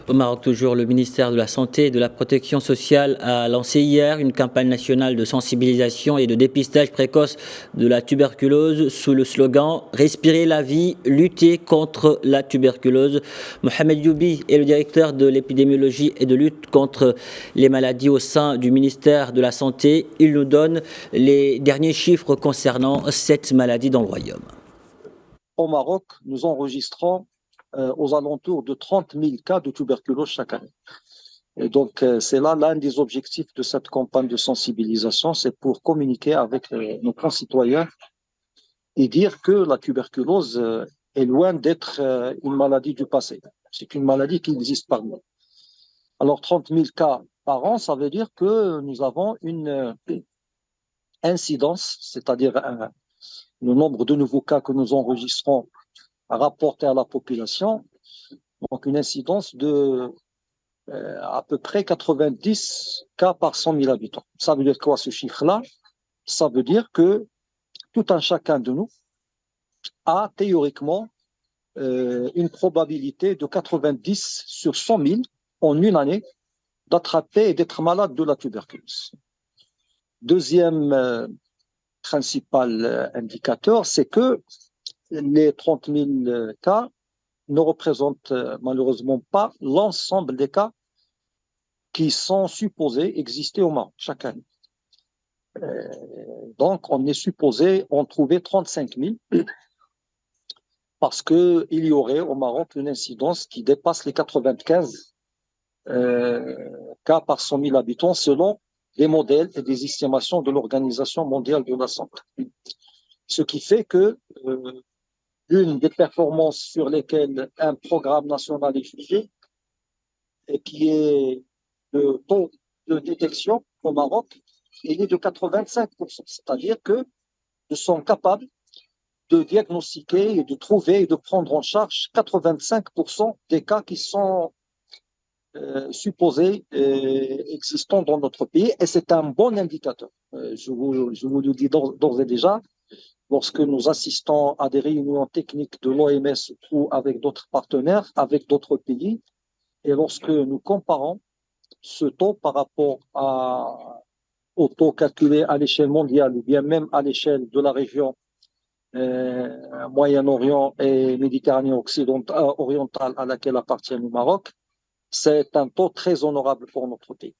Au Maroc, toujours, le ministère de la Santé et de la Protection sociale a lancé hier une campagne nationale de sensibilisation et de dépistage précoce de la tuberculose sous le slogan « Respirer la vie, lutter contre la tuberculose ». Mohamed Youbi est le directeur de l'épidémiologie et de lutte contre les maladies au sein du ministère de la Santé. Il nous donne les derniers chiffres concernant cette maladie dans le royaume. Au Maroc, nous enregistrons aux alentours de 30 000 cas de tuberculose chaque année. Et donc, c'est là l'un des objectifs de cette campagne de sensibilisation, c'est pour communiquer avec nos concitoyens et dire que la tuberculose est loin d'être une maladie du passé. C'est une maladie qui existe parmi nous. Alors, 30 000 cas par an, ça veut dire que nous avons une incidence, c'est-à-dire le nombre de nouveaux cas que nous enregistrons rapporté à la population, donc une incidence de à peu près 90 cas par 100 000 habitants. Ça veut dire quoi ce chiffre-là? Ça veut dire que tout un chacun de nous a théoriquement une probabilité de 90 sur 100 000 en une année d'attraper et d'être malade de la tuberculose. Deuxième principal indicateur, c'est que les 30 000 cas ne représentent malheureusement pas l'ensemble des cas qui sont supposés exister au Maroc chaque année. Donc, on est supposé en trouver 35 000 parce qu'il y aurait au Maroc une incidence qui dépasse les 95 cas par 100 000 habitants selon des modèles et des estimations de l'Organisation mondiale de la santé. Ce qui fait que l'une des performances sur lesquelles un programme national est jugé et qui est le taux de détection au Maroc, il est de 85%. C'est-à-dire que nous sommes capables de diagnostiquer et de trouver et de prendre en charge 85% des cas qui sont supposés existants dans notre pays. Et c'est un bon indicateur. Je vous le dis d'ores et déjà, lorsque nous assistons à des réunions techniques de l'OMS ou avec d'autres partenaires, avec d'autres pays, et lorsque nous comparons ce taux par rapport au taux calculé à l'échelle mondiale ou bien même à l'échelle de la région Moyen-Orient et Méditerranée orientale à laquelle appartient le Maroc, c'est un taux très honorable pour notre pays.